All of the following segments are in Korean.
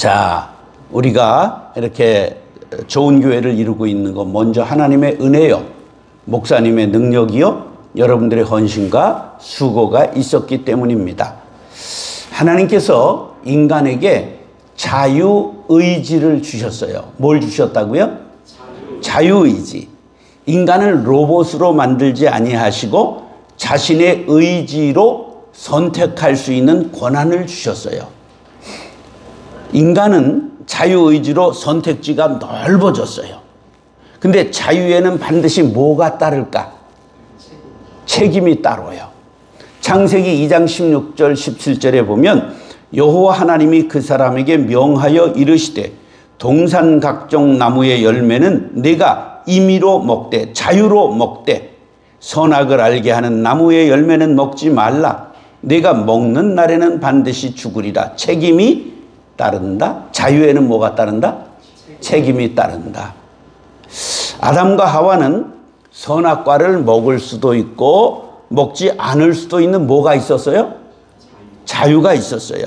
자, 우리가 이렇게 좋은 교회를 이루고 있는 것, 먼저 하나님의 은혜요, 목사님의 능력이요, 여러분들의 헌신과 수고가 있었기 때문입니다. 하나님께서 인간에게 자유의지를 주셨어요. 뭘 주셨다고요? 자유의지. 인간을 로봇으로 만들지 아니하시고 자신의 의지로 선택할 수 있는 권한을 주셨어요. 인간은 자유의지로 선택지가 넓어졌어요. 근데 자유에는 반드시 뭐가 따를까? 책임이 따라요. 창세기 2장 16절 17절에 보면 여호와 하나님이 그 사람에게 명하여 이르시되 동산 각종 나무의 열매는 네가 임의로 먹되 자유로 먹되 선악을 알게 하는 나무의 열매는 먹지 말라. 네가 먹는 날에는 반드시 죽으리라. 책임이 따른다. 자유에는 뭐가 따른다? 책임이 따른다. 아담과 하와는 선악과를 먹을 수도 있고 먹지 않을 수도 있는 뭐가 있었어요? 자유가 있었어요.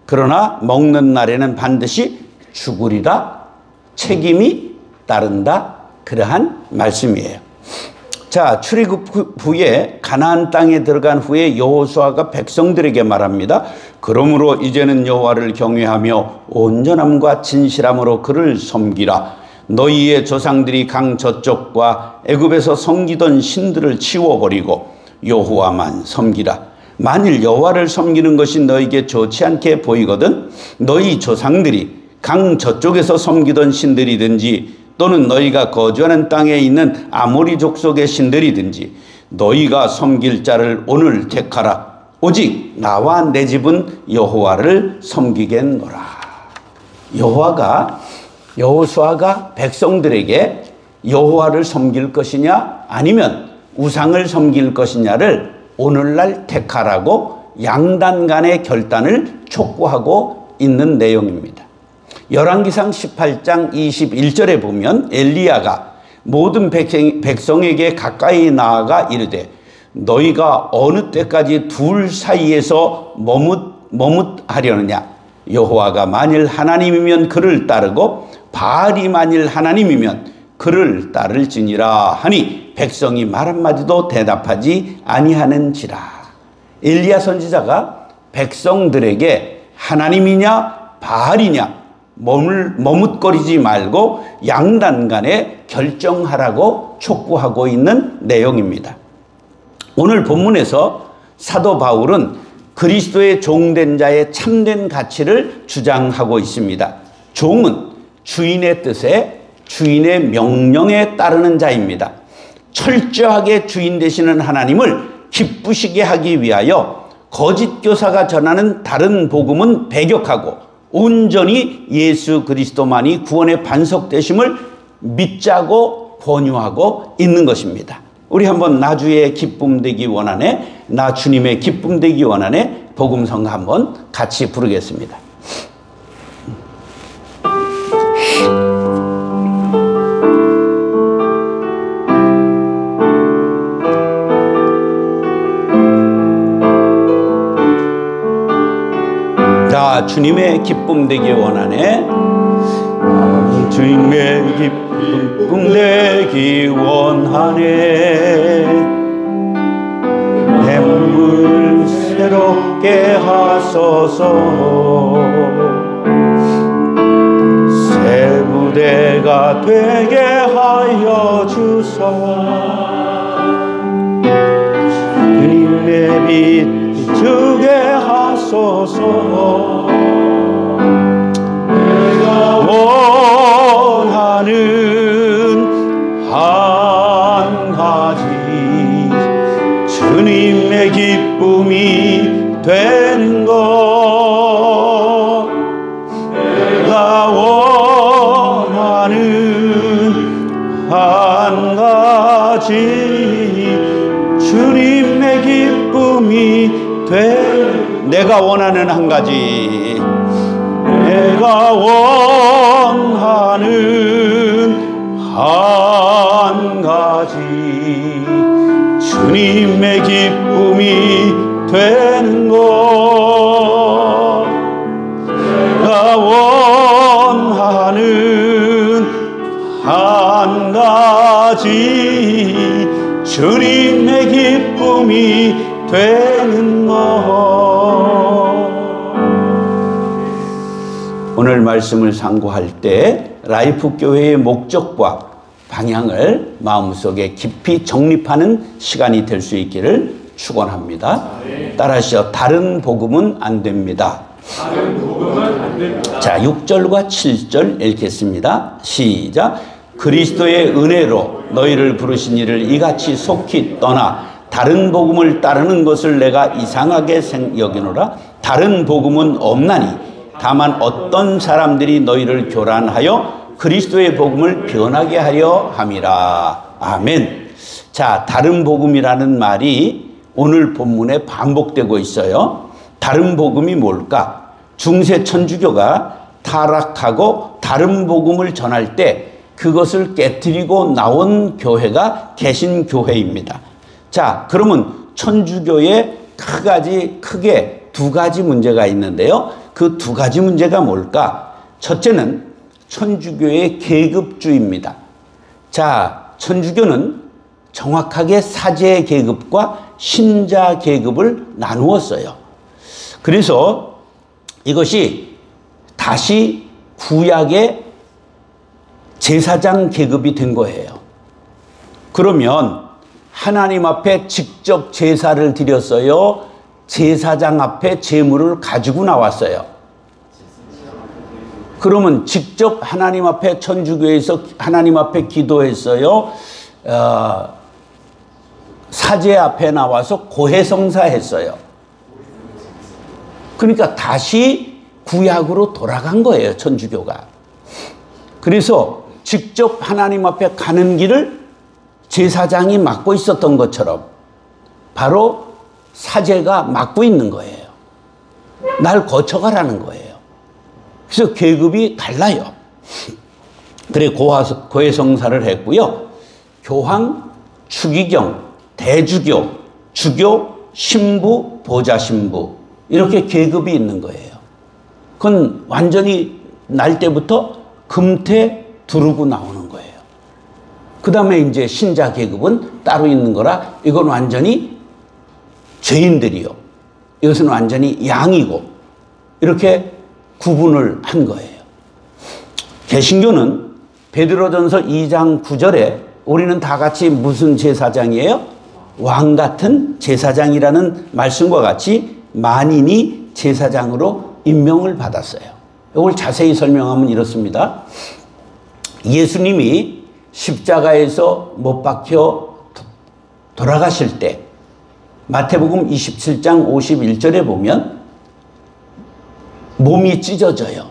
그러나 먹는 날에는 반드시 죽으리라. 책임이 따른다. 그러한 말씀이에요. 자, 출애굽 후에 가나안 땅에 들어간 후에 여호수아가 백성들에게 말합니다. 그러므로 이제는 여호와를 경외하며 온전함과 진실함으로 그를 섬기라. 너희의 조상들이 강 저쪽과 애굽에서 섬기던 신들을 치워버리고 여호와만 섬기라. 만일 여호와를 섬기는 것이 너희에게 좋지 않게 보이거든 너희 조상들이 강 저쪽에서 섬기던 신들이든지 또는 너희가 거주하는 땅에 있는 아모리 족속의 신들이든지 너희가 섬길 자를 오늘 택하라. 오직 나와 내 집은 여호와를 섬기겠노라. 여호수아가 백성들에게 여호와를 섬길 것이냐 아니면 우상을 섬길 것이냐를 오늘날 택하라고 양단 간의 결단을 촉구하고 있는 내용입니다. 열왕기상 18장 21절에 보면 엘리야가 모든 백성에게 가까이 나아가 이르되 너희가 어느 때까지 둘 사이에서 머뭇하려느냐. 여호와가 만일 하나님이면 그를 따르고 바알이 만일 하나님이면 그를 따를지니라 하니 백성이 말 한마디도 대답하지 아니하는지라. 엘리야 선지자가 백성들에게 하나님이냐 바알이냐 머뭇거리지 말고 양단 간에 결정하라고 촉구하고 있는 내용입니다. 오늘 본문에서 사도 바울은 그리스도의 종된 자의 참된 가치를 주장하고 있습니다. 종은 주인의 뜻에 주인의 명령에 따르는 자입니다. 철저하게 주인 되시는 하나님을 기쁘시게 하기 위하여 거짓 교사가 전하는 다른 복음은 배격하고 온전히 예수 그리스도만이 구원의 반석 되심을 믿자고 권유하고 있는 것입니다. 우리 한번 나 주의 기쁨 되기 원하네, 나 주님의 기쁨 되기 원하네 복음성가 한번 같이 부르겠습니다. 자, 주님의 기쁨 되기 원하네, 주님의 기쁨 되기 원하네. 내 몸을 새롭게 하소서. 새 무대가 되게 하여 주사. 주님의 빛 비추게 하소서. 내가 원하는 한 가지 주님의 기쁨이 되는 것. 내가 원하는 한 가지 주님의 기쁨이 내가 원하는 한 가지, 내가 원하는 한 가지 주님의 기쁨이 되는 것. 내가 주님의 기쁨이 되는 것. 오늘 말씀을 상고할 때 라이프 교회의 목적과 방향을 마음속에 깊이 정립하는 시간이 될 수 있기를 축원합니다. 따라하시죠. 다른 복음은 안 됩니다. 다른 복음은 안 됩니다. 자, 6절과 7절 읽겠습니다. 시작. 그리스도의 은혜로 너희를 부르신 이를 이같이 속히 떠나 다른 복음을 따르는 것을 내가 이상하게 여기노라. 다른 복음은 없나니 다만 어떤 사람들이 너희를 교란하여 그리스도의 복음을 변하게 하려 함이라. 아멘. 자, 다른 복음이라는 말이 오늘 본문에 반복되고 있어요. 다른 복음이 뭘까? 중세 천주교가 타락하고 다른 복음을 전할 때 그것을 깨뜨리고 나온 교회가 개신교회입니다. 자, 그러면 천주교에 크게 두 가지 문제가 있는데요. 그 두 가지 문제가 뭘까? 첫째는 천주교의 계급주의입니다. 자, 천주교는 정확하게 사제 계급과 신자 계급을 나누었어요. 그래서 이것이 다시 구약의 제사장 계급이 된 거예요. 그러면 하나님 앞에 직접 제사를 드렸어요? 제사장 앞에 제물을 가지고 나왔어요? 그러면 직접 하나님 앞에 천주교에서 하나님 앞에 기도했어요? 사제 앞에 나와서 고해성사 했어요? 그러니까 다시 구약으로 돌아간 거예요, 천주교가. 그래서 직접 하나님 앞에 가는 길을 제사장이 막고 있었던 것처럼 바로 사제가 막고 있는 거예요. 날 거쳐가라는 거예요. 그래서 계급이 달라요. 그래 고해성사를 했고요. 교황, 추기경, 대주교, 주교, 신부, 보좌신부 이렇게 계급이 있는 거예요. 그건 완전히 날 때부터 금태 두르고 나오는 거예요. 그 다음에 이제 신자 계급은 따로 있는 거라 이건 완전히 죄인들이요. 이것은 완전히 양이고 이렇게 구분을 한 거예요. 개신교는 베드로전서 2장 9절에 우리는 다 같이 무슨 제사장이에요? 왕 같은 제사장이라는 말씀과 같이 만인이 제사장으로 임명을 받았어요. 이걸 자세히 설명하면 이렇습니다. 예수님이 십자가에서 못 박혀 돌아가실 때 마태복음 27장 51절에 보면 몸이 찢어져요.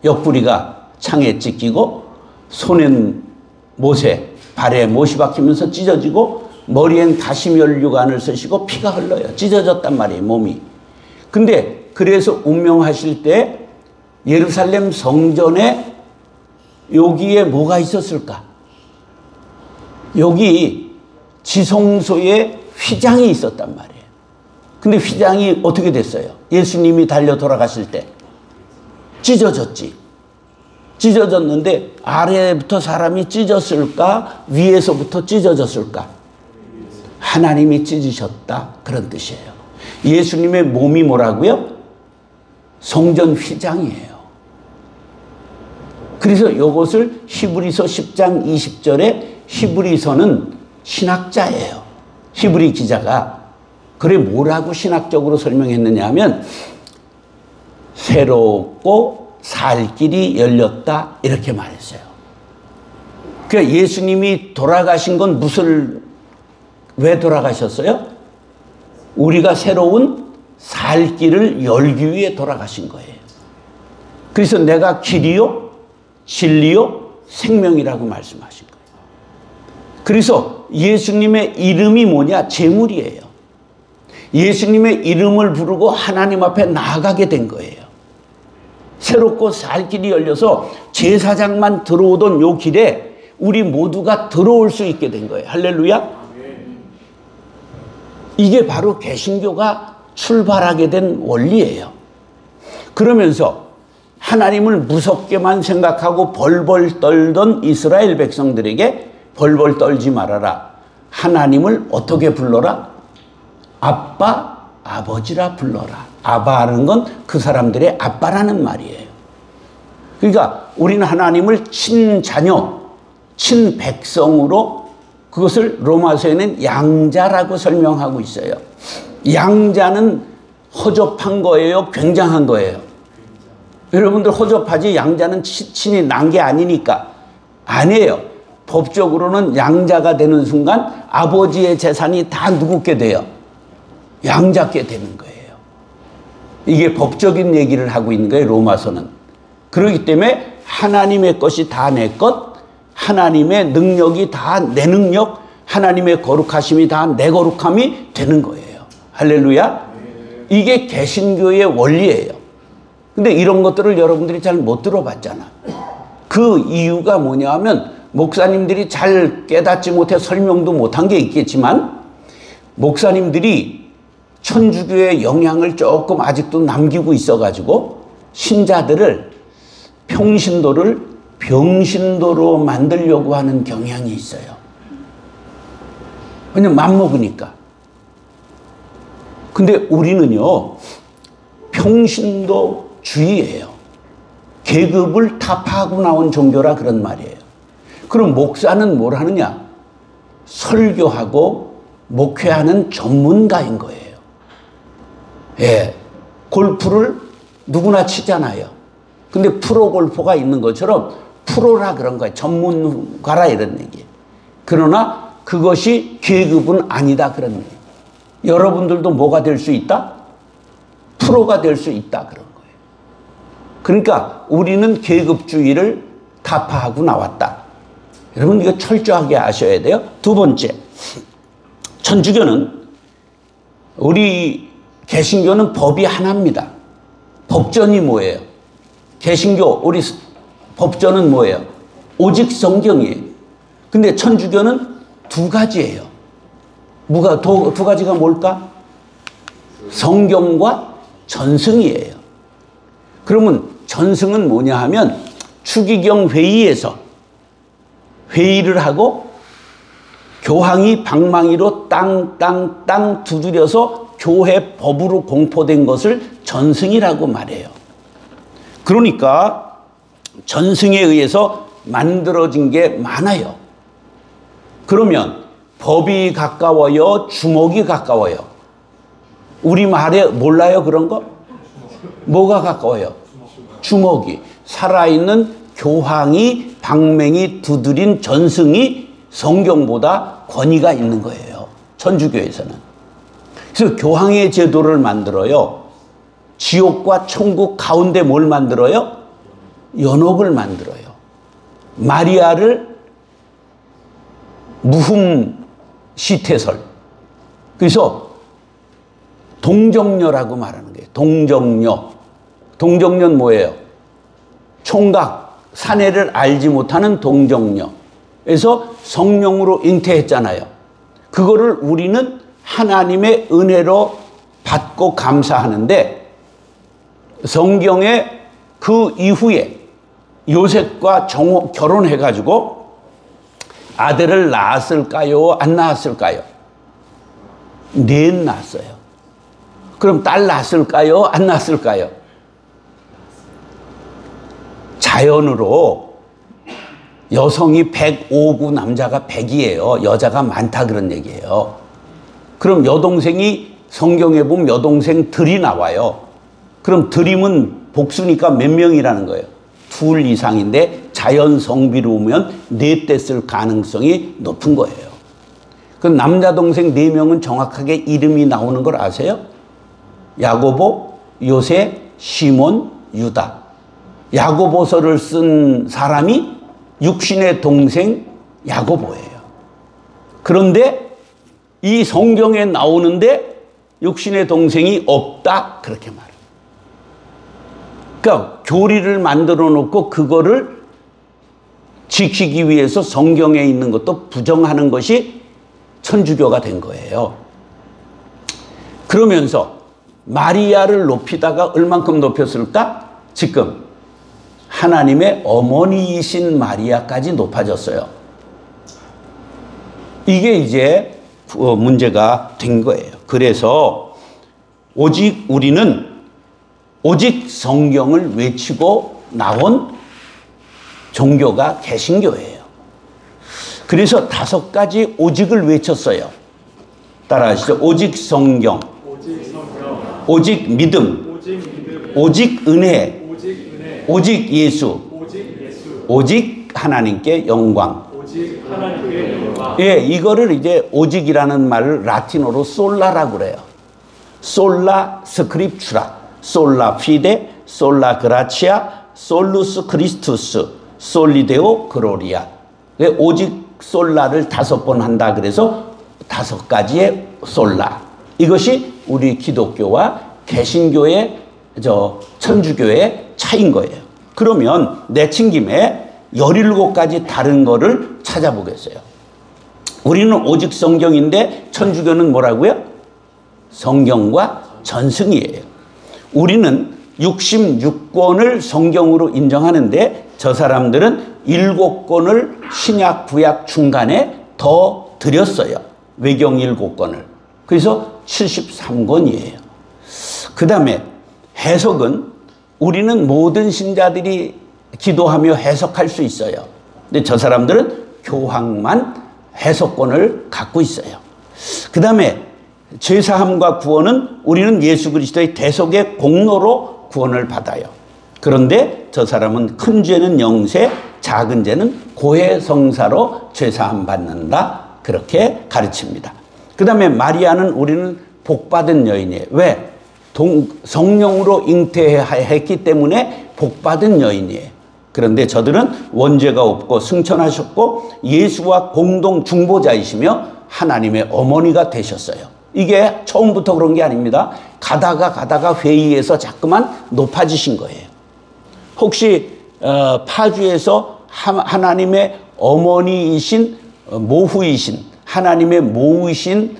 옆구리가 창에 찢기고 손엔 못에 발에 못이 박히면서 찢어지고 머리엔 가시면류관을 쓰시고 피가 흘러요. 찢어졌단 말이에요, 몸이. 근데 그래서 운명하실 때 예루살렘 성전에 여기에 뭐가 있었을까? 여기 지성소에 휘장이 있었단 말이에요. 근데 휘장이 어떻게 됐어요? 예수님이 달려 돌아가실 때 찢어졌지. 찢어졌는데 아래부터 사람이 찢었을까? 위에서부터 찢어졌을까? 하나님이 찢으셨다. 그런 뜻이에요. 예수님의 몸이 뭐라고요? 성전 휘장이에요. 그래서 이것을 히브리서 10장 20절에 히브리서는 신학자예요. 히브리 기자가. 그래 뭐라고 신학적으로 설명했느냐 하면 새롭고 살 길이 열렸다 이렇게 말했어요. 그러니까 예수님이 돌아가신 건 왜 돌아가셨어요? 우리가 새로운 살 길을 열기 위해 돌아가신 거예요. 그래서 내가 길이요 진리요 생명이라고 말씀하신 거예요. 그래서 예수님의 이름이 뭐냐? 제물이에요. 예수님의 이름을 부르고 하나님 앞에 나아가게 된 거예요. 새롭고 살 길이 열려서 제사장만 들어오던 요 길에 우리 모두가 들어올 수 있게 된 거예요. 할렐루야. 이게 바로 개신교가 출발하게 된 원리예요. 그러면서 하나님을 무섭게만 생각하고 벌벌 떨던 이스라엘 백성들에게 벌벌 떨지 말아라. 하나님을 어떻게 불러라? 아빠, 아버지라 불러라. 아바라는 건 그 사람들의 아빠라는 말이에요. 그러니까 우리는 하나님을 친자녀, 친백성으로, 그것을 로마서에는 양자라고 설명하고 있어요. 양자는 허접한 거예요? 굉장한 거예요? 여러분들 허접하지, 양자는 친히 난 게 아니니까. 아니에요. 법적으로는 양자가 되는 순간 아버지의 재산이 다 누구께 돼요? 양자께 되는 거예요. 이게 법적인 얘기를 하고 있는 거예요, 로마서는. 그렇기 때문에 하나님의 것이 다 내 것, 하나님의 능력이 다 내 능력, 하나님의 거룩하심이 다 내 거룩함이 되는 거예요. 할렐루야. 이게 개신교의 원리예요. 근데 이런 것들을 여러분들이 잘 못 들어봤잖아. 그 이유가 뭐냐 하면 목사님들이 잘 깨닫지 못해 설명도 못한 게 있겠지만, 목사님들이 천주교의 영향을 조금 아직도 남기고 있어가지고 신자들을, 평신도를 병신도로 만들려고 하는 경향이 있어요. 왜냐면 맘먹으니까. 근데 우리는요, 평신도주의예요. 계급을 타파하고 나온 종교라 그런 말이에요. 그럼 목사는 뭘 하느냐? 설교하고 목회하는 전문가인 거예요. 예, 골프를 누구나 치잖아요. 근데 프로 골퍼가 있는 것처럼 프로라 그런 거예요. 전문가라 이런 얘기예요. 그러나 그것이 계급은 아니다 그런 얘기예요. 여러분들도 뭐가 될 수 있다? 프로가 될 수 있다 그런 거예요. 그러니까 우리는 계급주의를 타파하고 나왔다. 여러분 이거 철저하게 아셔야 돼요. 두 번째, 천주교는, 우리 개신교는 법이 하나입니다. 법전이 뭐예요? 개신교, 우리 법전은 뭐예요? 오직 성경이에요. 근데 천주교는 두 가지예요. 두 가지가 뭘까? 성경과 전승이에요. 그러면 전승은 뭐냐 하면 추기경 회의에서 회의를 하고 교황이 방망이로 땅 두드려서 교회 법으로 공포된 것을 전승이라고 말해요. 그러니까 전승에 의해서 만들어진 게 많아요. 그러면 법이 가까워요? 주목이 가까워요? 우리 말에 몰라요 그런 거? 뭐가 가까워요? 주목이. 살아있는 교황이 방맹이 두드린 전승이 성경보다 권위가 있는 거예요. 천주교에서는. 그래서 교황의 제도를 만들어요. 지옥과 천국 가운데 뭘 만들어요? 연옥을 만들어요. 마리아를 무흠 시태설. 그래서 동정녀라고 말하는 거예요. 동정녀. 동정녀는 뭐예요? 총각, 사내를 알지 못하는 동정녀. 그래서 성령으로 잉태했잖아요. 그거를 우리는 하나님의 은혜로 받고 감사하는데, 성경에 그 이후에 요셉과 결혼해가지고 아들을 낳았을까요? 안 낳았을까요? 넷 낳았어요. 그럼 딸 낳았을까요? 안 낳았을까요? 자연으로 여성이 105고 남자가 100이에요. 여자가 많다 그런 얘기예요. 그럼 여동생이, 성경에 보면 여동생들이 나와요. 그럼 들이면 복수니까 몇 명이라는 거예요? 둘 이상인데 자연 성비로 보면 넷 됐을 가능성이 높은 거예요. 그럼 남자 동생 4명은 정확하게 이름이 나오는 걸 아세요? 야고보, 요세, 시몬, 유다. 야고보서를 쓴 사람이 육신의 동생 야고보예요. 그런데 이 성경에 나오는데 육신의 동생이 없다 그렇게 말해요. 그러니까 교리를 만들어 놓고 그거를 지키기 위해서 성경에 있는 것도 부정하는 것이 천주교가 된 거예요. 그러면서 마리아를 높이다가 얼만큼 높였을까? 지금 하나님의 어머니이신 마리아까지 높아졌어요. 이게 이제 문제가 된 거예요. 그래서 우리는 오직 성경을 외치고 나온 종교가 개신교예요. 그래서 5가지 오직을 외쳤어요. 따라하시죠. 오직 성경, 오직 믿음, 오직 은혜, 오직 예수, 오직 하나님께 영광. 예, 이거를 이제 오직이라는 말을 라틴어로 솔라라고 그래요. 솔라 스크립추라, 솔라 피데, 솔라 그라치아, 솔루스 크리스투스, 솔리데오 그로리아. 오직 솔라를 5번 한다 그래서 5가지의 솔라. 이것이 우리 기독교와 개신교의 천주교의 차이인 거예요. 그러면 내친김에 17가지 다른 거를 찾아보겠어요. 우리는 오직 성경인데 천주교는 뭐라고요? 성경과 전승이에요. 우리는 66권을 성경으로 인정하는데 저 사람들은 7권을 신약 구약 중간에 더 들였어요. 외경 7권을. 그래서 73권이에요. 그 다음에 해석은 우리는 모든 신자들이 기도하며 해석할 수 있어요. 근데 저 사람들은 교황만 해석권을 갖고 있어요. 그 다음에 죄사함과 구원은 우리는 예수 그리스도의 대속의 공로로 구원을 받아요. 그런데 저 사람은 큰 죄는 영세, 작은 죄는 고해성사로 죄사함 받는다. 그렇게 가르칩니다. 그 다음에 마리아는 우리는 복받은 여인이에요. 왜? 성령으로 잉태했기 때문에 복받은 여인이에요. 그런데 저들은 원죄가 없고 승천하셨고 예수와 공동 중보자이시며 하나님의 어머니가 되셨어요. 이게 처음부터 그런 게 아닙니다. 가다가 회의에서 자꾸만 높아지신 거예요. 혹시 파주에서 하나님의 어머니이신 모후이신 하나님의 모우이신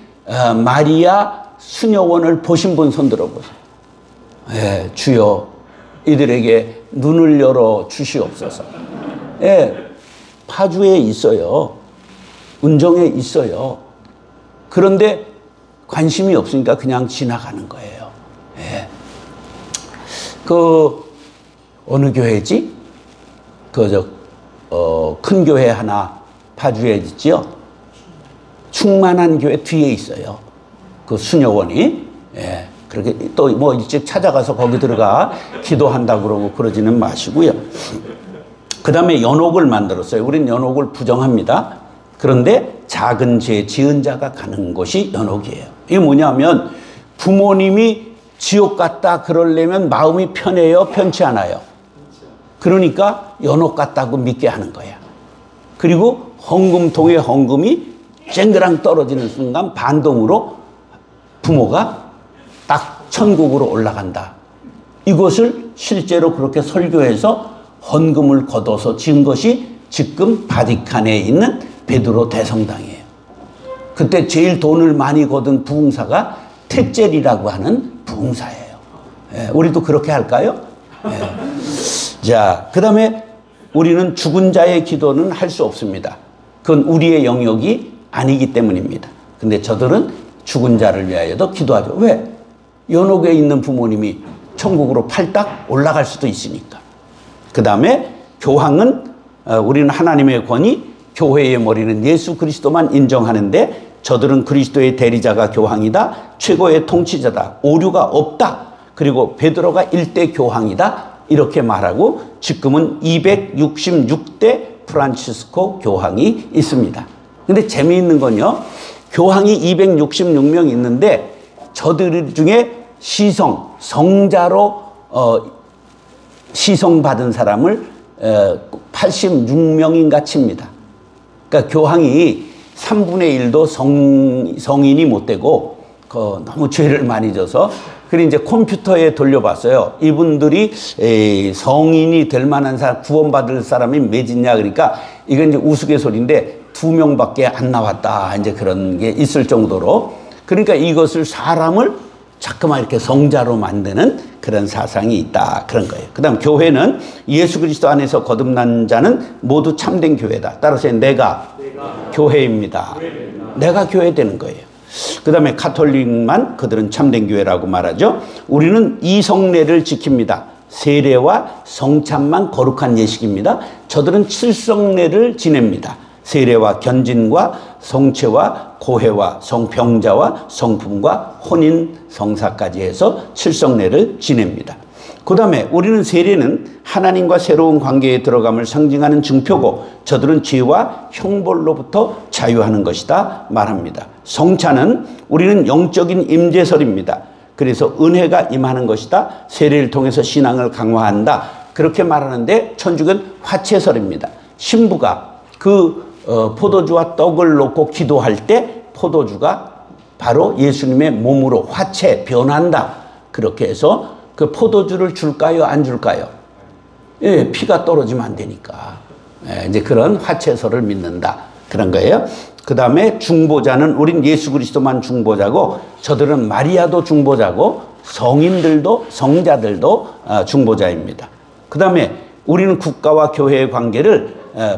마리아 수녀원을 보신 분 손 들어보세요. 예, 주여 이들에게 눈을 열어 주시옵소서. 예, 파주에 있어요. 운정에 있어요. 그런데 관심이 없으니까 그냥 지나가는 거예요. 예. 어느 교회지? 큰 교회 하나 파주에 있지요. 충만한 교회 뒤에 있어요. 그 수녀원이. 예. 그렇게 또 뭐 일찍 찾아가서 거기 들어가 기도한다고 그러고 그러지는 마시고요. 그 다음에 연옥을 만들었어요. 우린 연옥을 부정합니다. 그런데 작은 죄 지은 자가 가는 곳이 연옥이에요. 이게 뭐냐면 부모님이 지옥 갔다 그러려면 마음이 편해요? 편치 않아요? 그러니까 연옥 갔다고 믿게 하는 거야. 그리고 헌금통에 헌금이 쨍그랑 떨어지는 순간 반동으로 부모가 딱 천국으로 올라간다. 이것을 실제로 그렇게 설교해서 헌금을 걷어서 지은 것이 지금 바티칸에 있는 베드로 대성당이에요. 그때 제일 돈을 많이 거둔 부흥사가 택젤이라고 하는 부흥사예요. 예, 우리도 그렇게 할까요? 예. 자, 그 다음에 우리는 죽은 자의 기도는 할 수 없습니다. 그건 우리의 영역이 아니기 때문입니다. 근데 저들은 죽은 자를 위하여도 기도하죠. 왜? 연옥에 있는 부모님이 천국으로 팔딱 올라갈 수도 있으니까. 그 다음에 교황은 우리는 하나님의 권위, 교회의 머리는 예수 그리스도만 인정하는데 저들은 그리스도의 대리자가 교황이다. 최고의 통치자다. 오류가 없다. 그리고 베드로가 1대 교황이다. 이렇게 말하고 지금은 266대 프란치스코 교황이 있습니다. 근데 재미있는 건요. 교황이 266명 있는데 저들 중에 성자로 시성받은 사람을 86명인가 칩니다. 그러니까 교황이 3분의 1도 성인이 못 되고 너무 죄를 많이 져서 그래 이제 컴퓨터에 돌려봤어요. 이분들이 성인이 될 만한 사람, 구원받을 사람이 몇이냐 그러니까 이건 이제 우스갯소리인데 2명밖에 안 나왔다. 이제 그런 게 있을 정도로. 그러니까 이것을 사람을 자꾸만 이렇게 성자로 만드는 그런 사상이 있다. 그런 거예요. 그 다음 교회는 예수 그리스도 안에서 거듭난 자는 모두 참된 교회다. 따라서 내가 교회입니다. 내가 교회 되는 거예요. 그 다음에 가톨릭만 그들은 참된 교회라고 말하죠. 우리는 이 성례를 지킵니다. 세례와 성찬만 거룩한 예식입니다. 저들은 칠성례를 지냅니다. 세례와 견진과 성체와 고해와 성병자와 성품과 혼인 성사까지 해서 칠성례를 지냅니다. 그 다음에 우리는 세례는 하나님과 새로운 관계에 들어감을 상징하는 증표고 저들은 죄와 형벌로부터 자유하는 것이다 말합니다. 성찬은 우리는 영적인 임재설입니다. 그래서 은혜가 임하는 것이다. 세례를 통해서 신앙을 강화한다. 그렇게 말하는데 천주교는 화채설입니다. 신부가 포도주와 떡을 놓고 기도할 때 포도주가 바로 예수님의 몸으로 화채 변한다. 그렇게 해서 그 포도주를 줄까요? 안 줄까요? 예, 피가 떨어지면 안 되니까. 예, 이제 그런 화채설을 믿는다. 그런 거예요. 그 다음에 중보자는 우린 예수 그리스도만 중보자고 저들은 마리아도 중보자고 성인들도 성자들도 중보자입니다. 그 다음에 우리는 국가와 교회의 관계를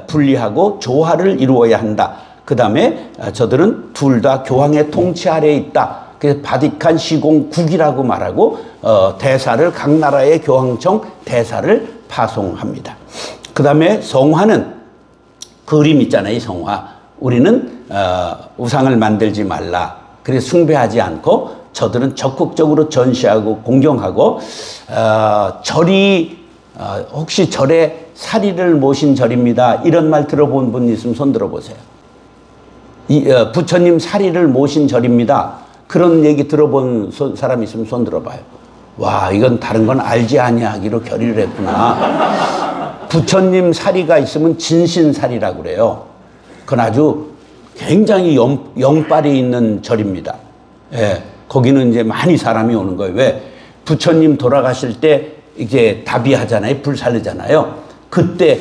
분리하고 조화를 이루어야 한다. 그 다음에 저들은 둘 다 교황의 통치 아래에 있다. 그래서 바티칸 시공국이라고 말하고 대사를 각 나라의 교황청 대사를 파송합니다. 그 다음에 성화는 그림 있잖아요. 성화. 우리는 우상을 만들지 말라. 그래서 숭배하지 않고 저들은 적극적으로 전시하고 공경하고 절이 혹시 절에 사리를 모신 절입니다. 이런 말 들어본 분 있으면 손 들어보세요. 부처님 사리를 모신 절입니다. 그런 얘기 들어본 사람 있으면 손 들어봐요. 와, 이건 다른 건 알지 아니하기로 결의를 했구나. 부처님 사리가 있으면 진신사리라고 그래요. 그건 아주 굉장히 영빨이 있는 절입니다. 예, 거기는 이제 많이 사람이 오는 거예요. 왜? 부처님 돌아가실 때 이제 답이하잖아요. 불 살리잖아요. 그때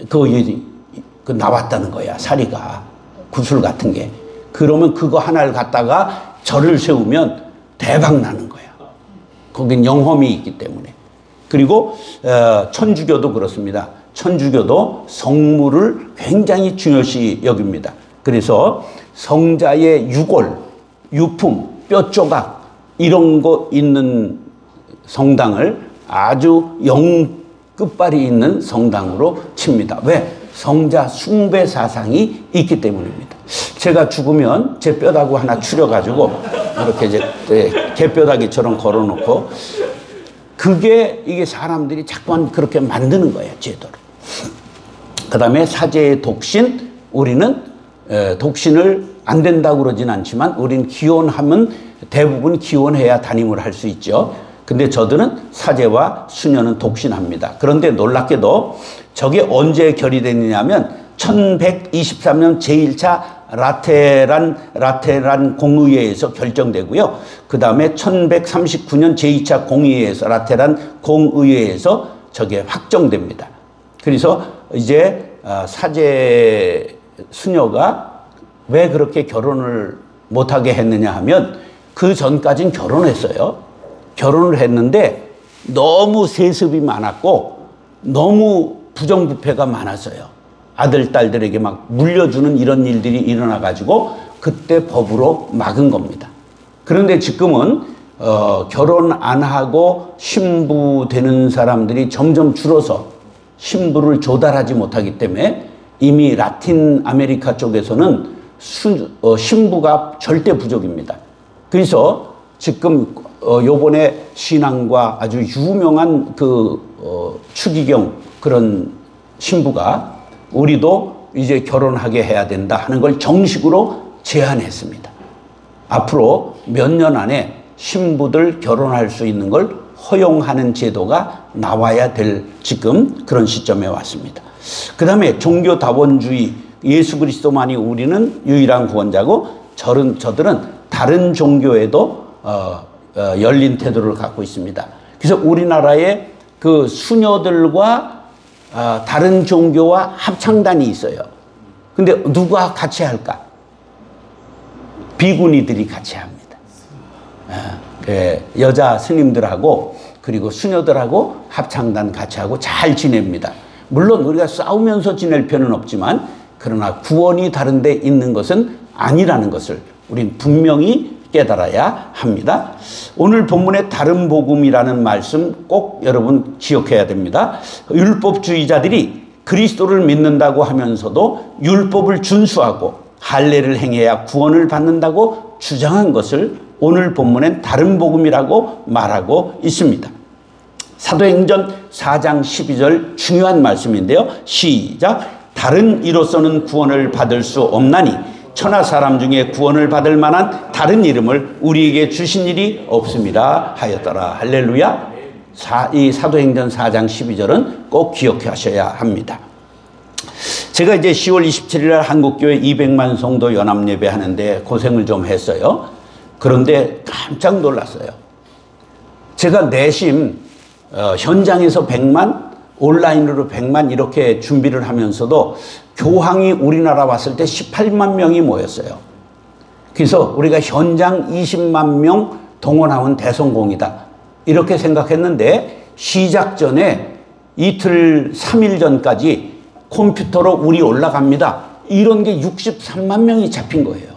그 나왔다는 거야. 사리가. 구슬 같은 게. 그러면 그거 하나를 갖다가 절을 세우면 대박 나는 거야. 거긴 영험이 있기 때문에. 그리고 천주교도 그렇습니다. 천주교도 성물을 굉장히 중요시 여깁니다. 그래서 성자의 유골, 유품, 뼈조각 이런 거 있는 성당을 아주 끝발이 있는 성당으로 칩니다. 왜? 성자 숭배 사상이 있기 때문입니다. 제가 죽으면 제 뼈다구 하나 추려가지고 이렇게 이제 개뼈다귀처럼 걸어놓고 이게 사람들이 자꾸만 그렇게 만드는 거예요. 제도로. 그 다음에 사제의 독신. 우리는 독신을 안 된다고 그러진 않지만 우리는 기혼하면 대부분 기혼해야 담임을 할 수 있죠. 근데 저들은 사제와 수녀는 독신합니다. 그런데 놀랍게도 저게 언제 결의됐느냐면 1123년 제1차 라테란 공의회에서 결정되고요. 그 다음에 1139년 제2차 공의회에서 라테란 공의회에서 저게 확정됩니다. 그래서 이제 사제 수녀가 왜 그렇게 결혼을 못하게 했느냐 하면 그 전까지는 결혼했어요. 결혼을 했는데 너무 세습이 많았고 너무 부정부패가 많았어요. 아들, 딸들에게 막 물려주는 이런 일들이 일어나가지고 그때 법으로 막은 겁니다. 그런데 지금은 결혼 안 하고 신부 되는 사람들이 점점 줄어서 신부를 조달하지 못하기 때문에 이미 라틴 아메리카 쪽에서는 신부가 절대 부족입니다. 그래서 지금 요번에 신앙과 아주 유명한 추기경 그런 신부가 우리도 이제 결혼하게 해야 된다 하는 걸 정식으로 제안했습니다. 앞으로 몇 년 안에 신부들 결혼할 수 있는 걸 허용하는 제도가 나와야 될 지금 그런 시점에 왔습니다. 그 다음에 종교다원주의. 예수 그리스도만이 우리는 유일한 구원자고 저들은 다른 종교에도 열린 태도를 갖고 있습니다. 그래서 우리나라에 그 수녀들과 다른 종교와 합창단이 있어요. 근데 누가 같이 할까? 비구니들이 같이 합니다. 여자 스님들하고 그리고 수녀들하고 합창단 같이 하고 잘 지냅니다. 물론 우리가 싸우면서 지낼 필요는 없지만 그러나 구원이 다른 데 있는 것은 아니라는 것을 우린 분명히 깨달아야 합니다. 오늘 본문의 다른 복음이라는 말씀 꼭 여러분 기억해야 됩니다. 율법주의자들이 그리스도를 믿는다고 하면서도 율법을 준수하고 할례를 행해야 구원을 받는다고 주장한 것을 오늘 본문엔 다른 복음이라고 말하고 있습니다. 사도행전 4장 12절 중요한 말씀인데요. 시작. 다른 이로서는 구원을 받을 수 없나니 천하 사람 중에 구원을 받을 만한 다른 이름을 우리에게 주신 일이 없습니다 하였더라. 할렐루야. 이 사도행전 4장 12절은 꼭 기억하셔야 합니다. 제가 이제 10월 27일 날 한국교회 200만 성도 연합예배 하는데 고생을 좀 했어요. 그런데 깜짝 놀랐어요. 제가 내심 현장에서 100만, 온라인으로 100만 이렇게 준비를 하면서도 교황이 우리나라 왔을 때 18만 명이 모였어요. 그래서 우리가 현장 20만 명 동원하면 대성공이다 이렇게 생각했는데 시작 전에 이틀 3일 전까지 컴퓨터로 우리 올라갑니다. 이런 게 63만 명이 잡힌 거예요.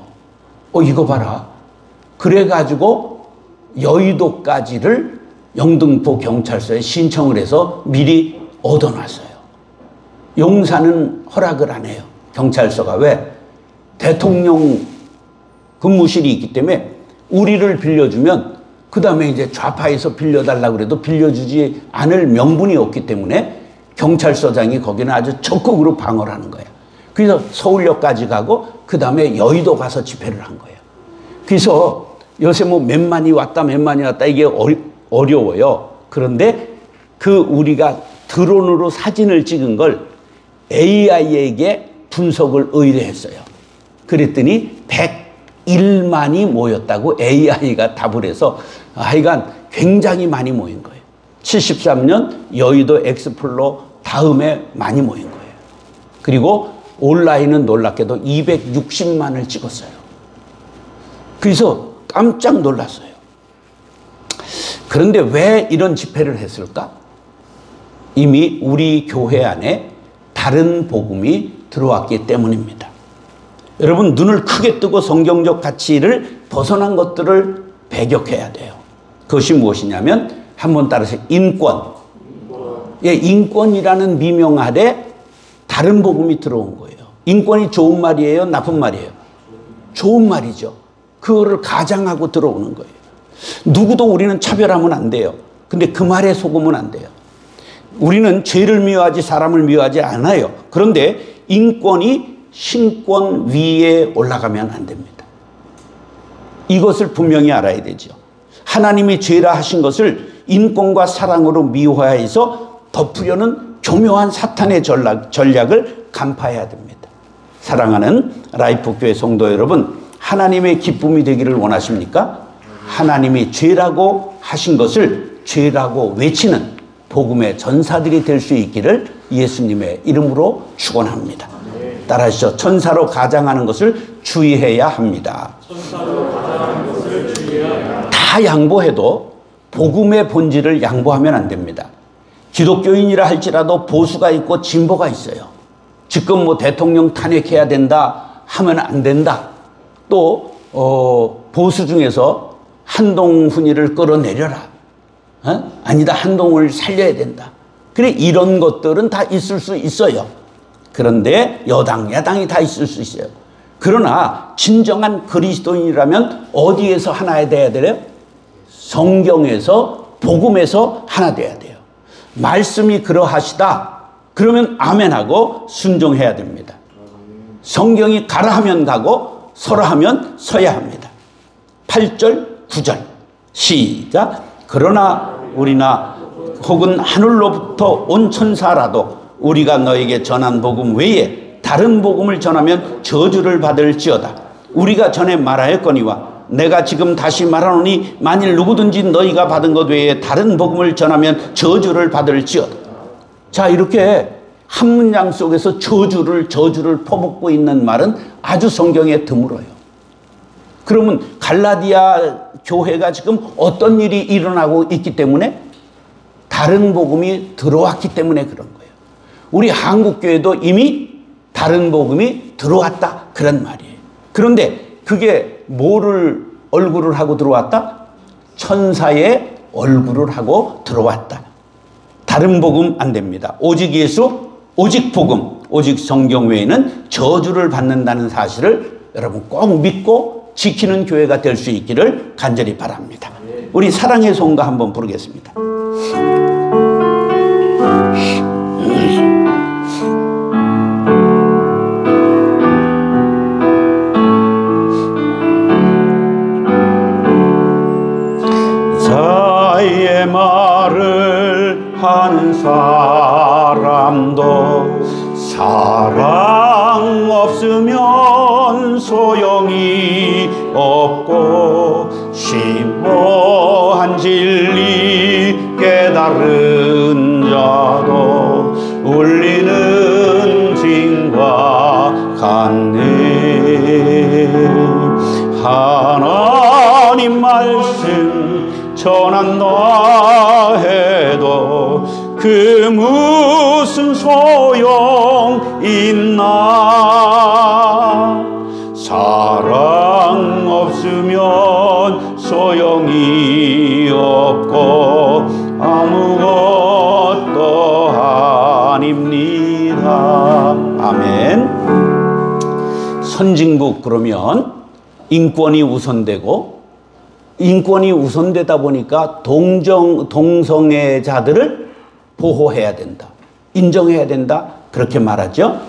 이거 봐라. 그래가지고 여의도까지를 영등포 경찰서에 신청을 해서 미리 얻어놨어요. 용산은 허락을 안 해요. 경찰서가. 왜? 대통령 근무실이 있기 때문에 우리를 빌려주면 그 다음에 이제 좌파에서 빌려달라고 그래도 빌려주지 않을 명분이 없기 때문에 경찰서장이 거기는 아주 적극으로 방어를 하는 거예요. 그래서 서울역까지 가고 그 다음에 여의도 가서 집회를 한 거예요. 그래서 요새 뭐 몇만이 왔다 이게 어려워요. 그런데 우리가 드론으로 사진을 찍은 걸 AI에게 분석을 의뢰했어요. 그랬더니 101만이 모였다고 AI가 답을 해서 하여간 굉장히 많이 모인 거예요. 73년 여의도 엑스플로 다음에 많이 모인 거예요. 그리고 온라인은 놀랍게도 260만을 찍었어요. 그래서 깜짝 놀랐어요. 그런데 왜 이런 집회를 했을까? 이미 우리 교회 안에 다른 복음이 들어왔기 때문입니다. 여러분 눈을 크게 뜨고 성경적 가치를 벗어난 것들을 배격해야 돼요. 그것이 무엇이냐면 한번 따라서 인권. 인권이라는 미명 아래 다른 복음이 들어온 거예요. 인권이 좋은 말이에요? 나쁜 말이에요? 좋은 말이죠. 그거를 가장하고 들어오는 거예요. 누구도 우리는 차별하면 안 돼요. 근데 그 말에 속으면 안 돼요. 우리는 죄를 미워하지 사람을 미워하지 않아요. 그런데 인권이 신권 위에 올라가면 안 됩니다. 이것을 분명히 알아야 되죠. 하나님이 죄라 하신 것을 인권과 사랑으로 미화해서 덮으려는 교묘한 사탄의 전략을 간파해야 됩니다. 사랑하는 라이프교회 성도 여러분, 하나님의 기쁨이 되기를 원하십니까? 하나님이 죄라고 하신 것을 죄라고 외치는 복음의 전사들이 될 수 있기를 예수님의 이름으로 축원합니다. 따라하시죠. 천사로 가장하는 것을 주의해야 합니다. 다 양보해도 복음의 본질을 양보하면 안 됩니다. 기독교인이라 할지라도 보수가 있고 진보가 있어요. 지금 뭐 대통령 탄핵해야 된다 하면 안 된다. 또 보수 중에서 한동훈이를 끌어내려라. 아니다, 한동훈을 살려야 된다. 그래, 이런 것들은 다 있을 수 있어요. 그런데 여당, 야당이 다 있을 수 있어요. 그러나 진정한 그리스도인이라면 어디에서 하나 돼야 돼요? 성경에서, 복음에서 하나 돼야 돼요. 말씀이 그러하시다. 그러면 아멘하고 순종해야 됩니다. 성경이 가라 하면 가고 서라 하면 서야 합니다. 8절, 9절 시작. 그러나 우리나 혹은 하늘로부터 온 천사라도 우리가 너에게 전한 복음 외에 다른 복음을 전하면 저주를 받을지어다. 우리가 전에 말하였거니와 내가 지금 다시 말하노니 만일 누구든지 너희가 받은 것 외에 다른 복음을 전하면 저주를 받을지어다. 자, 이렇게 한 문장 속에서 저주를 퍼붓고 있는 말은 아주 성경에 드물어요. 그러면 갈라디아 교회가 지금 어떤 일이 일어나고 있기 때문에? 다른 복음이 들어왔기 때문에 그런 거예요. 우리 한국교회도 이미 다른 복음이 들어왔다 그런 말이에요. 그런데 그게 뭐를 얼굴을 하고 들어왔다? 천사의 얼굴을 하고 들어왔다. 다른 복음 안 됩니다. 오직 예수, 오직 복음, 오직 성경 외에는 저주를 받는다는 사실을 여러분 꼭 믿고 지키는 교회가 될 수 있기를 간절히 바랍니다. 우리 사랑의 송가 한번 부르겠습니다. 자의 말을 하는 사람도 사랑 없으면 소용이 없고 심오한 진리 깨달은 자도 울리는 징과 같네. 하나님 말씀 전한다 해도 그 무슨 소용 있나. 사랑 없으면 소용이 없고 아무것도 아닙니다. 아멘. 선진국 그러면 인권이 우선되고, 인권이 우선되다 보니까 동성애자들을 보호해야 된다, 인정해야 된다, 그렇게 말하죠.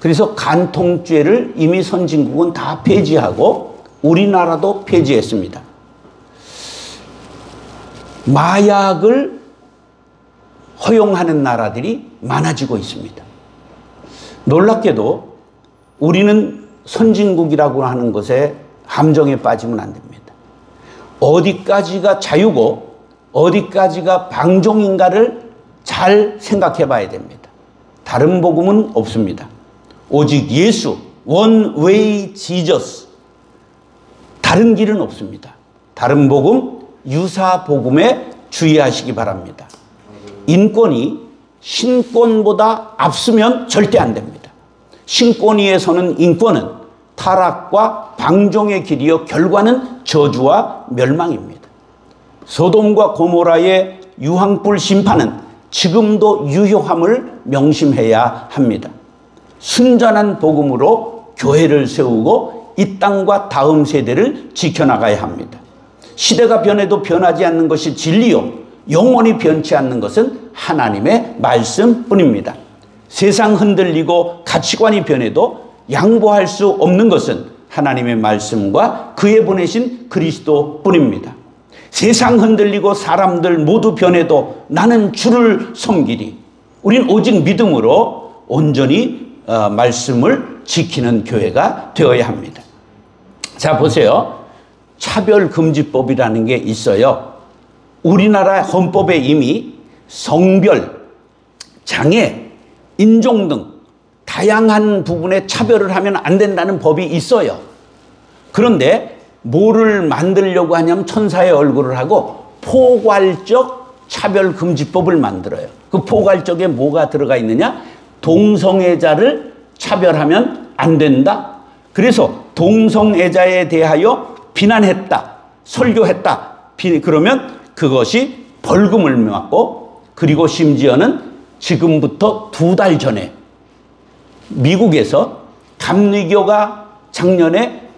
그래서 간통죄를 이미 선진국은 다 폐지하고 우리나라도 폐지했습니다. 마약을 허용하는 나라들이 많아지고 있습니다. 놀랍게도 우리는 선진국이라고 하는 것에 함정에 빠지면 안 됩니다. 어디까지가 자유고 어디까지가 방종인가를 잘 생각해 봐야 됩니다. 다른 복음은 없습니다. 오직 예수, one way Jesus. 다른 길은 없습니다. 다른 복음, 유사 복음에 주의하시기 바랍니다. 인권이 신권보다 앞서면 절대 안 됩니다. 신권 위에 서는 인권은 타락과 방종의 길이요 결과는 저주와 멸망입니다. 소돔과 고모라의 유황불 심판은 지금도 유효함을 명심해야 합니다. 순전한 복음으로 교회를 세우고 이 땅과 다음 세대를 지켜나가야 합니다. 시대가 변해도 변하지 않는 것이 진리요 영원히 변치 않는 것은 하나님의 말씀뿐입니다. 세상 흔들리고 가치관이 변해도 양보할 수 없는 것은 하나님의 말씀과 그의 보내신 그리스도뿐입니다. 세상 흔들리고 사람들 모두 변해도 나는 주를 섬기리. 우린 오직 믿음으로 온전히 말씀을 지키는 교회가 되어야 합니다. 자, 보세요. 차별금지법이라는 게 있어요. 우리나라 헌법에 이미 성별, 장애, 인종 등 다양한 부분에 차별을 하면 안 된다는 법이 있어요. 그런데 뭐를 만들려고 하냐면 천사의 얼굴을 하고 포괄적 차별금지법을 만들어요. 그 포괄적에 뭐가 들어가 있느냐? 동성애자를 차별하면 안 된다. 그래서 동성애자에 대하여 비난했다, 설교했다, 그러면 그것이 벌금을 맞고, 그리고 심지어는 지금부터 2달 전에 미국에서 감리교가 작년에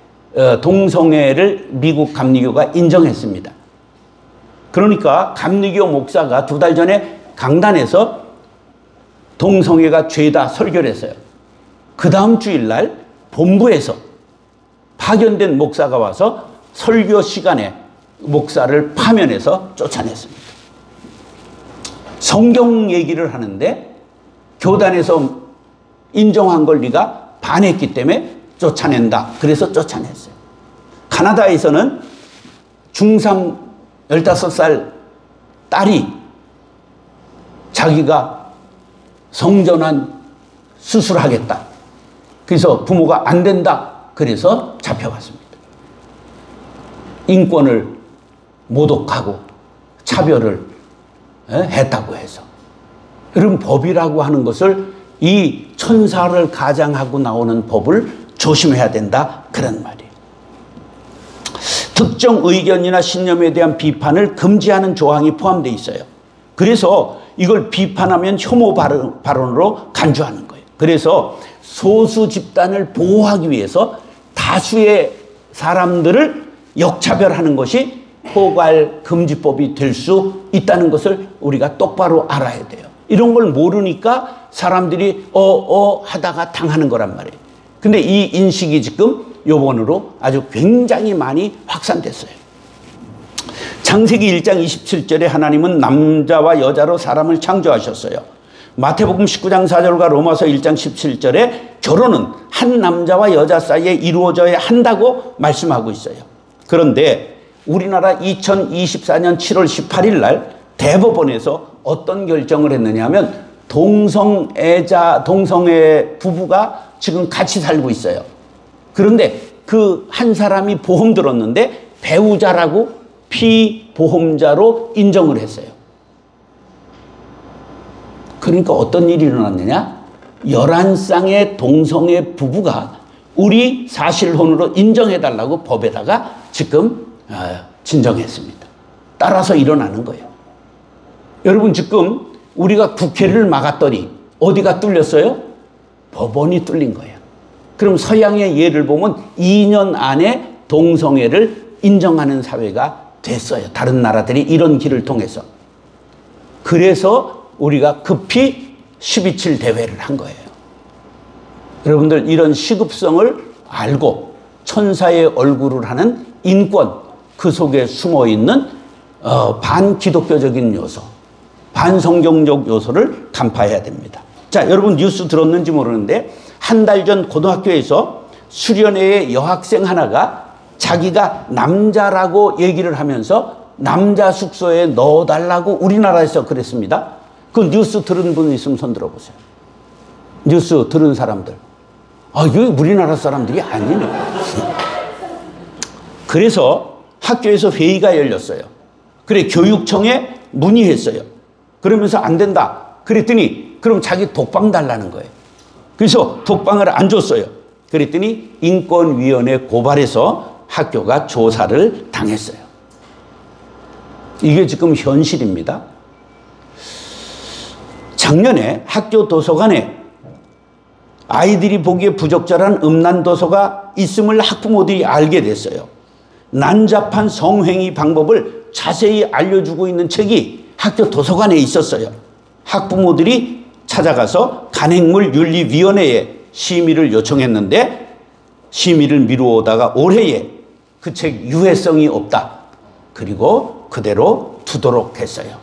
동성애를 미국 감리교가 인정했습니다. 그러니까 감리교 목사가 2달 전에 강단에서 동성애가 죄다 설교를 했어요. 그 다음 주일날 본부에서 파견된 목사가 와서 설교 시간에 목사를 파면해서 쫓아냈습니다. 성경 얘기를 하는데 교단에서 인정한 걸 네가 반했기 때문에 쫓아낸다. 그래서 쫓아냈어요. 카나다에서는 중3 15살 딸이 자기가 성전환 수술하겠다. 그래서 부모가 안 된다. 그래서 잡혀갔습니다. 인권을 모독하고 차별을 했다고 해서. 여러분, 법이라고 하는 것을 이 천사를 가장하고 나오는 법을 조심해야 된다, 그런 말이에요. 특정 의견이나 신념에 대한 비판을 금지하는 조항이 포함되어 있어요. 그래서 이걸 비판하면 혐오 발언으로 간주하는 거예요. 그래서 소수 집단을 보호하기 위해서 다수의 사람들을 역차별하는 것이 포괄금지법이 될 수 있다는 것을 우리가 똑바로 알아야 돼요. 이런 걸 모르니까 사람들이 하다가 당하는 거란 말이에요. 근데 이 인식이 지금 요번으로 아주 굉장히 많이 확산됐어요. 창세기 1장 27절에 하나님은 남자와 여자로 사람을 창조하셨어요. 마태복음 19장 4절과 로마서 1장 17절에 결혼은 한 남자와 여자 사이에 이루어져야 한다고 말씀하고 있어요. 그런데 우리나라 2024년 7월 18일 날 대법원에서 어떤 결정을 했느냐 하면 동성애 부부가 지금 같이 살고 있어요. 그런데 그 한 사람이 보험 들었는데 배우자라고 피보험자로 인정을 했어요. 그러니까 어떤 일이 일어났느냐? 11쌍의 동성애 부부가 우리 사실혼으로 인정해달라고 법에다가 지금 진정했습니다. 따라서 일어나는 거예요. 여러분, 지금 우리가 국회를 막았더니 어디가 뚫렸어요? 법원이 뚫린 거예요. 그럼 서양의 예를 보면 2년 안에 동성애를 인정하는 사회가 됐어요. 다른 나라들이 이런 길을 통해서. 그래서 우리가 급히 12.7 대회를 한 거예요. 여러분들, 이런 시급성을 알고 천사의 얼굴을 하는 인권, 그 속에 숨어있는 반기독교적인 요소, 반성경적 요소를 간파해야 됩니다. 자, 여러분 뉴스 들었는지 모르는데 한 달 전 고등학교에서 수련회의 여학생 하나가 자기가 남자라고 얘기를 하면서 남자 숙소에 넣어달라고 우리나라에서 그랬습니다. 그 뉴스 들은 분 있으면 손 들어보세요. 뉴스 들은 사람들. 이게 우리나라 사람들이 아니네. 그래서 학교에서 회의가 열렸어요. 그래, 교육청에 문의했어요. 그러면서 안 된다. 그랬더니 그럼 자기 독방 달라는 거예요. 그래서 독방을 안 줬어요. 그랬더니 인권위원회 고발해서 학교가 조사를 당했어요. 이게 지금 현실입니다. 작년에 학교 도서관에 아이들이 보기에 부적절한 음란 도서가 있음을 학부모들이 알게 됐어요. 난잡한 성행위 방법을 자세히 알려주고 있는 책이 학교 도서관에 있었어요. 학부모들이 찾아가서 간행물윤리위원회에 심의를 요청했는데 심의를 미루어다가 올해에 그 책 유해성이 없다. 그리고 그대로 두도록 했어요.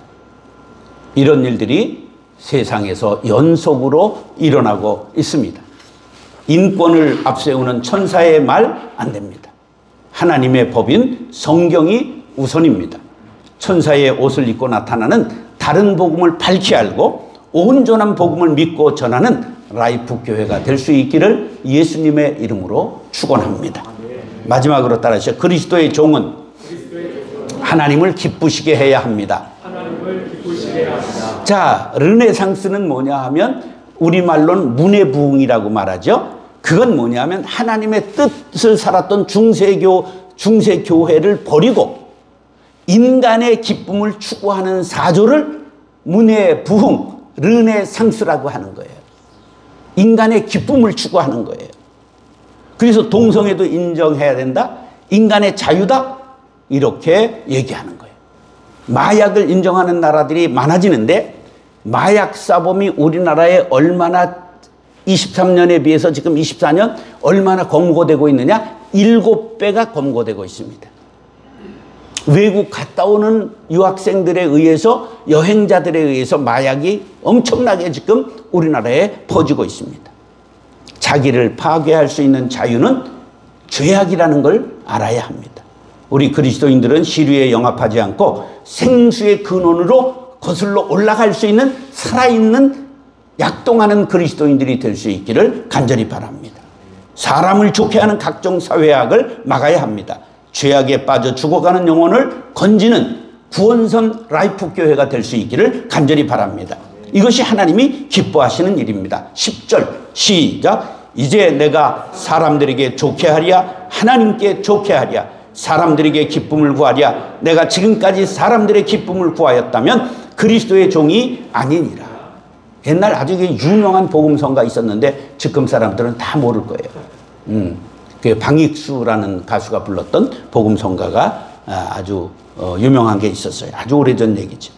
이런 일들이 세상에서 연속으로 일어나고 있습니다. 인권을 앞세우는 천사의 말 안 됩니다. 하나님의 법인 성경이 우선입니다. 천사의 옷을 입고 나타나는 다른 복음을 밝히 알고 온전한 복음을 믿고 전하는 라이프 교회가 될 수 있기를 예수님의 이름으로 축원합니다. 마지막으로 따라하시죠. 그리스도의 종은 하나님을 기쁘시게 해야 합니다. 자, 르네상스는 뭐냐 하면 우리말로는 문해부흥이라고 말하죠. 그건 뭐냐 하면 하나님의 뜻을 살았던 중세교회를 버리고 인간의 기쁨을 추구하는 사조를 문해부흥, 르네상스라고 하는 거예요. 인간의 기쁨을 추구하는 거예요. 그래서 동성애도 인정해야 된다. 인간의 자유다. 이렇게 얘기하는 거예요. 마약을 인정하는 나라들이 많아지는데 마약 사범이 우리나라에 얼마나 23년에 비해서 지금 24년 얼마나 검거되고 있느냐? 7배가 검거되고 있습니다. 외국 갔다 오는 유학생들에 의해서, 여행자들에 의해서 마약이 엄청나게 지금 우리나라에 퍼지고 있습니다. 자기를 파괴할 수 있는 자유는 죄악이라는 걸 알아야 합니다. 우리 그리스도인들은 시류에 영합하지 않고 생수의 근원으로 거슬러 올라갈 수 있는 살아있는 약동하는 그리스도인들이 될 수 있기를 간절히 바랍니다. 사람을 좋게 하는 각종 사회악을 막아야 합니다. 죄악에 빠져 죽어가는 영혼을 건지는 구원선 라이프 교회가 될 수 있기를 간절히 바랍니다. 이것이 하나님이 기뻐하시는 일입니다. 10절 시작. 이제 내가 사람들에게 좋게 하랴 하나님께 좋게 하랴 사람들에게 기쁨을 구하랴 내가 지금까지 사람들의 기쁨을 구하였다면 그리스도의 종이 아니니라. 옛날 아주 유명한 복음성가 있었는데 지금 사람들은 다 모를 거예요. 그 방익수라는 가수가 불렀던 복음성가가 아주 유명한 게 있었어요. 아주 오래전 얘기죠.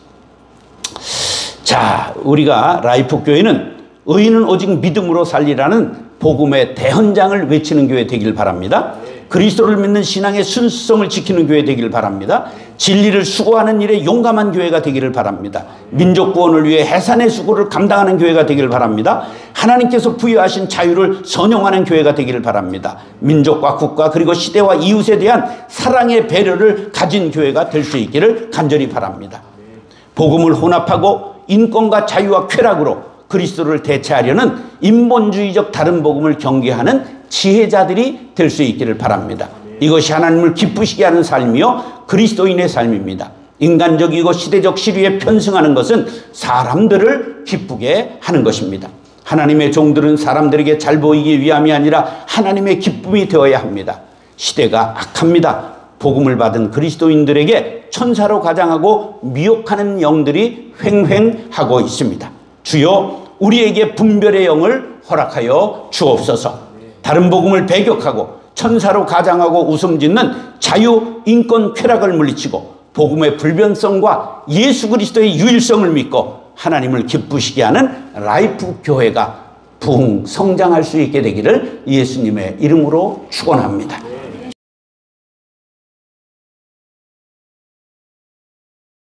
자, 우리가 라이프 교회는 의인은 오직 믿음으로 살리라는 복음의 대헌장을 외치는 교회 되길 바랍니다. 그리스도를 믿는 신앙의 순수성을 지키는 교회 되기를 바랍니다. 진리를 수고하는 일에 용감한 교회가 되기를 바랍니다. 민족 구원을 위해 해산의 수고를 감당하는 교회가 되기를 바랍니다. 하나님께서 부여하신 자유를 선용하는 교회가 되기를 바랍니다. 민족과 국가 그리고 시대와 이웃에 대한 사랑의 배려를 가진 교회가 될 수 있기를 간절히 바랍니다. 복음을 혼합하고 인권과 자유와 쾌락으로 그리스도를 대체하려는 인본주의적 다른 복음을 경계하는 지혜자들이 될 수 있기를 바랍니다. 이것이 하나님을 기쁘시게 하는 삶이요 그리스도인의 삶입니다. 인간적이고 시대적 시류에 편승하는 것은 사람들을 기쁘게 하는 것입니다. 하나님의 종들은 사람들에게 잘 보이기 위함이 아니라 하나님의 기쁨이 되어야 합니다. 시대가 악합니다. 복음을 받은 그리스도인들에게 천사로 가장하고 미혹하는 영들이 횡행하고 있습니다. 주여 우리에게 분별의 영을 허락하여 주옵소서. 다른 복음을 배격하고 천사로 가장하고 웃음짓는 자유, 인권, 쾌락을 물리치고 복음의 불변성과 예수 그리스도의 유일성을 믿고 하나님을 기쁘시게 하는 라이프 교회가 부흥 성장할 수 있게 되기를 예수님의 이름으로 축원합니다.